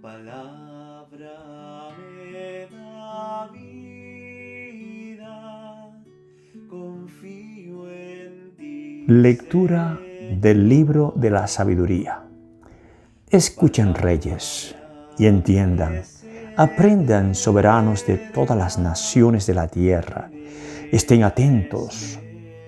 palabra me da vida, confío en ti. Lectura del libro de la sabiduría. Escuchen, reyes, y entiendan. Aprendan, soberanos de todas las naciones de la tierra. Estén atentos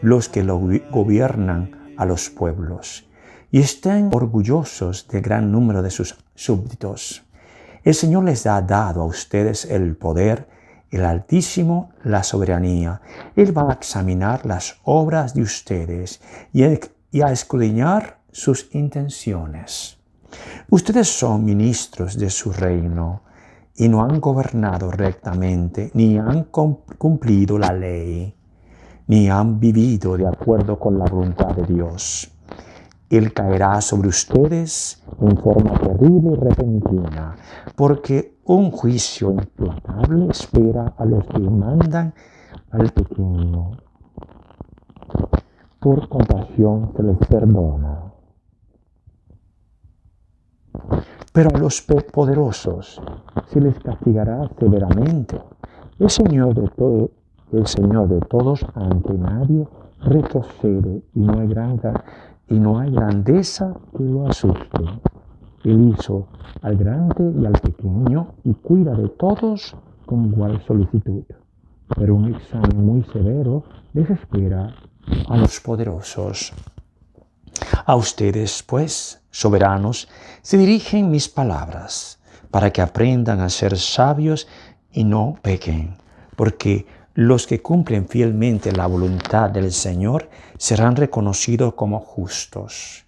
los que gobiernan a los pueblos, y estén orgullosos del gran número de sus súbditos. El Señor les ha dado a ustedes el poder, el Altísimo la soberanía. Él va a examinar las obras de ustedes y a escudriñar sus intenciones. Ustedes son ministros de su reino y no han gobernado rectamente, ni han cumplido la ley, ni han vivido de acuerdo con la voluntad de Dios. Él caerá sobre ustedes en forma terrible y repentina, porque un juicio implacable espera a los que mandan al pequeño. Por compasión se les perdona. Pero a los poderosos se les castigará severamente. El Señor de todos ante nadie retrocede y no hay grandeza que lo asuste. Él hizo al grande y al pequeño y cuida de todos con igual solicitud. Pero un examen muy severo les espera a los poderosos. A ustedes, pues, soberanos, se dirigen mis palabras para que aprendan a ser sabios y no pequen, porque los que cumplen fielmente la voluntad del Señor serán reconocidos como justos,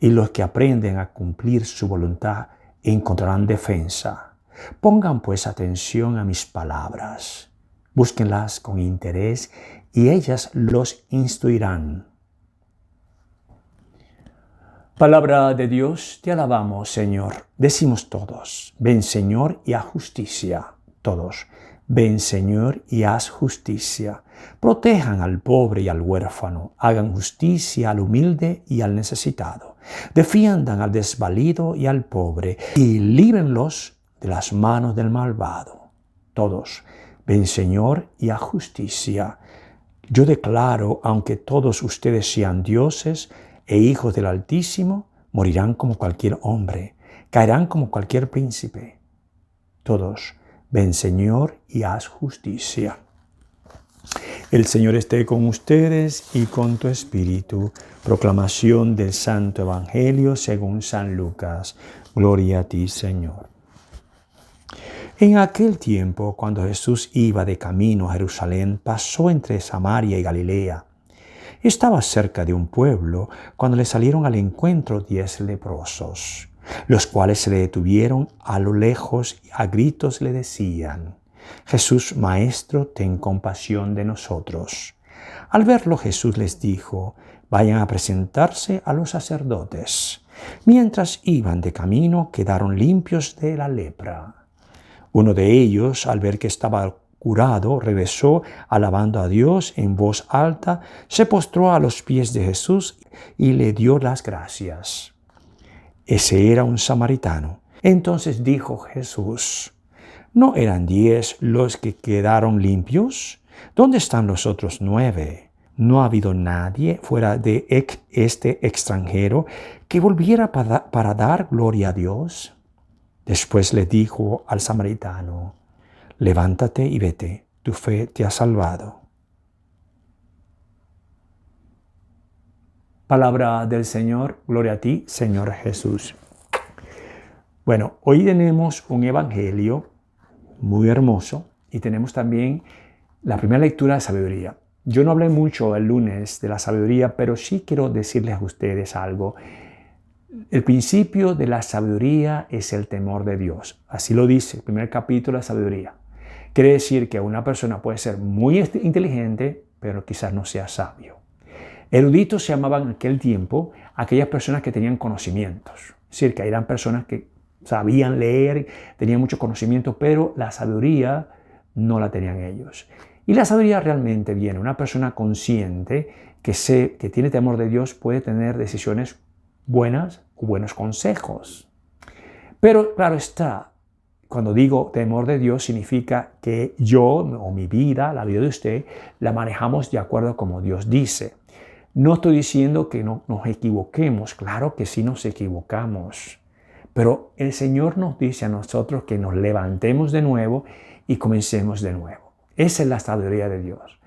y los que aprenden a cumplir su voluntad encontrarán defensa. Pongan pues atención a mis palabras, búsquenlas con interés y ellas los instruirán. Palabra de Dios, te alabamos, Señor. Decimos todos, ven, Señor, y haz justicia. Todos, ven, Señor, y haz justicia. Protejan al pobre y al huérfano, hagan justicia al humilde y al necesitado. Defiendan al desvalido y al pobre, y líbrenlos de las manos del malvado. Todos, ven, Señor, y haz justicia. Yo declaro, aunque todos ustedes sean dioses e hijos del Altísimo, morirán como cualquier hombre, caerán como cualquier príncipe. Todos, ven, Señor, y haz justicia. El Señor esté con ustedes y con tu espíritu. Proclamación del Santo Evangelio según San Lucas. Gloria a ti, Señor. En aquel tiempo, cuando Jesús iba de camino a Jerusalén, pasó entre Samaria y Galilea. Estaba cerca de un pueblo cuando le salieron al encuentro 10 leprosos, los cuales se le detuvieron a lo lejos y a gritos le decían: Jesús, Maestro, ten compasión de nosotros. Al verlo, Jesús les dijo: vayan a presentarse a los sacerdotes. Mientras iban de camino, quedaron limpios de la lepra. Uno de ellos, al ver que estaba curado, regresó alabando a Dios en voz alta, se postró a los pies de Jesús y le dio las gracias. Ese era un samaritano. Entonces dijo Jesús: ¿no eran 10 los que quedaron limpios? ¿Dónde están los otros 9? ¿No ha habido nadie fuera de este extranjero que volviera para dar gloria a Dios? Después le dijo al samaritano: levántate y vete, tu fe te ha salvado. Palabra del Señor, gloria a ti, Señor Jesús. Bueno, hoy tenemos un evangelio muy hermoso y tenemos también la primera lectura de sabiduría. Yo no hablé mucho el lunes de la sabiduría, pero sí quiero decirles a ustedes algo. El principio de la sabiduría es el temor de Dios. Así lo dice el primer capítulo de sabiduría. Quiere decir que una persona puede ser muy inteligente, pero quizás no sea sabio. Eruditos se llamaban en aquel tiempo aquellas personas que tenían conocimientos. Es decir, que eran personas que sabían leer, tenían mucho conocimiento, pero la sabiduría no la tenían ellos. Y la sabiduría realmente viene. Una persona consciente que tiene temor de Dios puede tener decisiones buenas o buenos consejos. Pero claro está, cuando digo temor de Dios significa que yo o mi vida, la vida de usted, la manejamos de acuerdo como Dios dice. No estoy diciendo que no nos equivoquemos, claro que sí nos equivocamos. Pero el Señor nos dice a nosotros que nos levantemos de nuevo y comencemos de nuevo. Esa es la sabiduría de Dios.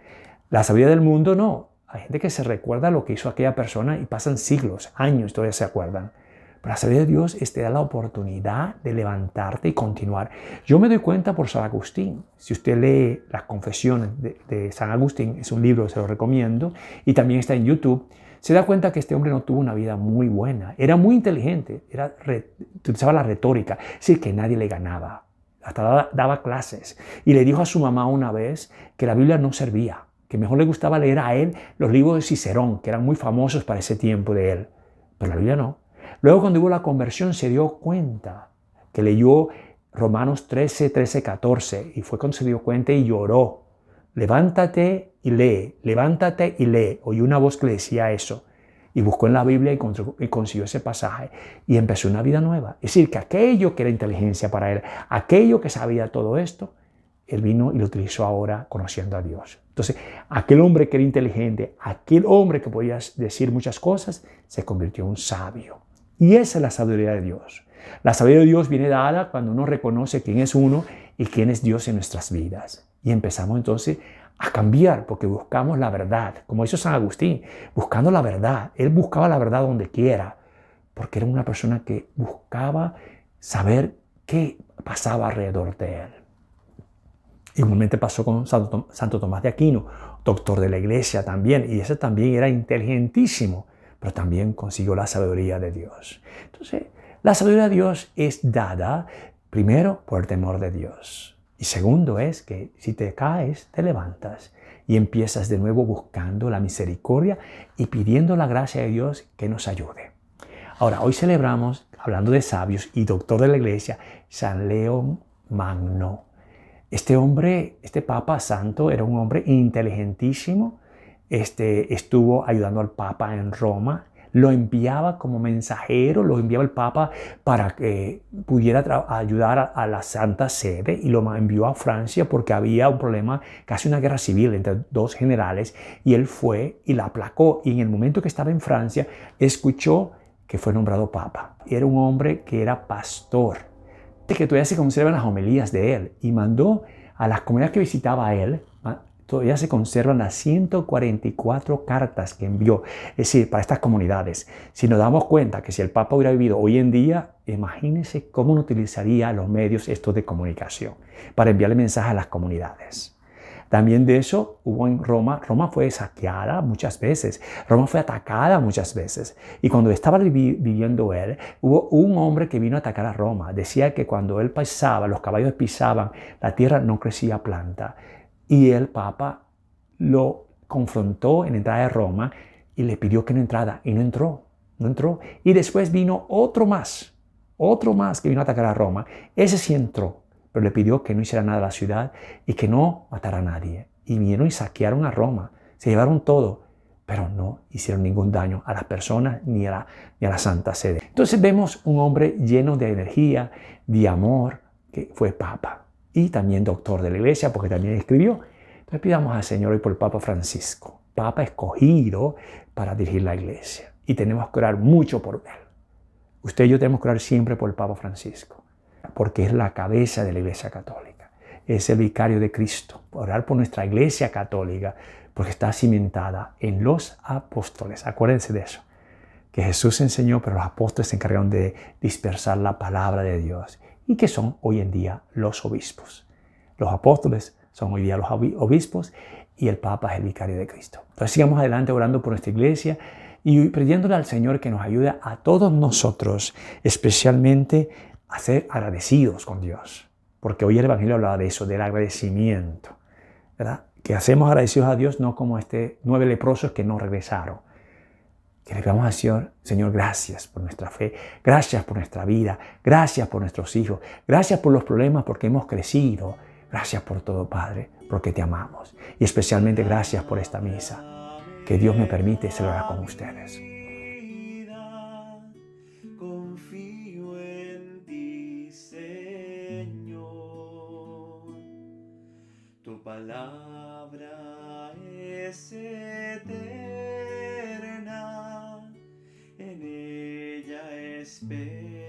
La sabiduría del mundo no. Hay gente que se recuerda lo que hizo aquella persona y pasan siglos, años, todavía se acuerdan. Pero la sabiduría de Dios te da la oportunidad de levantarte y continuar. Yo me doy cuenta por San Agustín. Si usted lee las confesiones de San Agustín, es un libro, se lo recomiendo, y también está en YouTube, se da cuenta que este hombre no tuvo una vida muy buena. Era muy inteligente, utilizaba la retórica, es decir, que nadie le ganaba. Hasta daba clases. Y le dijo a su mamá una vez que la Biblia no servía, que mejor le gustaba leer a él los libros de Cicerón, que eran muy famosos para ese tiempo de él. Pero la Biblia no. Luego, cuando hubo la conversión, se dio cuenta que leyó Romanos 13, 14, y fue cuando se dio cuenta y lloró. Levántate y lee, levántate y lee. Oyó una voz que le decía eso. Y buscó en la Biblia y consiguió ese pasaje. Y empezó una vida nueva. Es decir, que aquello que era inteligencia para él, aquello que sabía todo esto, él vino y lo utilizó ahora conociendo a Dios. Entonces, aquel hombre que era inteligente, aquel hombre que podía decir muchas cosas, se convirtió en un sabio. Y esa es la sabiduría de Dios. La sabiduría de Dios viene dada cuando uno reconoce quién es uno y quién es Dios en nuestras vidas. Y empezamos entonces a cambiar porque buscamos la verdad. Como hizo San Agustín, buscando la verdad. Él buscaba la verdad donde quiera porque era una persona que buscaba saber qué pasaba alrededor de él. Igualmente pasó con Santo Tomás de Aquino, doctor de la iglesia también, y ese también era inteligentísimo, pero también consiguió la sabiduría de Dios. Entonces, la sabiduría de Dios es dada, primero, por el temor de Dios. Y segundo es que si te caes, te levantas y empiezas de nuevo buscando la misericordia y pidiendo la gracia de Dios que nos ayude. Ahora, hoy celebramos, hablando de sabios y doctor de la iglesia, San León Magno. Este hombre, este Papa Santo, era un hombre inteligentísimo. Estuvo ayudando al Papa en Roma. Lo enviaba como mensajero, lo enviaba el Papa para que pudiera ayudar a la Santa Sede y lo envió a Francia porque había un problema, casi una guerra civil entre dos generales, y él fue y la aplacó. Y en el momento que estaba en Francia, escuchó que fue nombrado Papa. Era un hombre que era pastor, que todavía se conservan las homilías de él, y mandó a las comunidades que visitaba a él, todavía se conservan las 144 cartas que envió, es decir, para estas comunidades. Si nos damos cuenta que si el Papa hubiera vivido hoy en día, imagínense cómo no utilizaría los medios estos de comunicación para enviarle mensajes a las comunidades. También de eso hubo en Roma. Roma fue saqueada muchas veces. Roma fue atacada muchas veces. Y cuando estaba viviendo él, hubo un hombre que vino a atacar a Roma. Decía que cuando él pasaba, los caballos pisaban, la tierra no crecía planta. Y el Papa lo confrontó en la entrada de Roma y le pidió que no entrara. Y no entró. No entró. Y después vino otro más que vino a atacar a Roma. Ese sí entró, pero le pidió que no hiciera nada a la ciudad y que no matara a nadie. Y vinieron y saquearon a Roma, se llevaron todo, pero no hicieron ningún daño a las personas ni a la Santa Sede. Entonces vemos un hombre lleno de energía, de amor, que fue Papa y también doctor de la iglesia, porque también escribió. Entonces pidamos al Señor hoy por el Papa Francisco, Papa escogido para dirigir la iglesia. Y tenemos que orar mucho por él. Usted y yo tenemos que orar siempre por el Papa Francisco, porque es la cabeza de la Iglesia Católica. Es el vicario de Cristo. Orar por nuestra Iglesia Católica, porque está cimentada en los apóstoles. Acuérdense de eso, que Jesús enseñó, pero los apóstoles se encargaron de dispersar la palabra de Dios, y que son hoy en día los obispos. Los apóstoles son hoy día los obispos y el Papa es el vicario de Cristo. Entonces sigamos adelante orando por nuestra Iglesia y pidiéndole al Señor que nos ayude a todos nosotros, especialmente a ser agradecidos con Dios. Porque hoy el Evangelio hablaba de eso, del agradecimiento, ¿verdad? Que hacemos agradecidos a Dios, no como 9 leprosos que no regresaron. Que le pidamos al Señor, Señor, gracias por nuestra fe, gracias por nuestra vida, gracias por nuestros hijos, gracias por los problemas porque hemos crecido, gracias por todo, Padre, porque te amamos. Y especialmente gracias por esta misa, que Dios me permite celebrar con ustedes. Confío en ti. palabra es eterna, en ella espero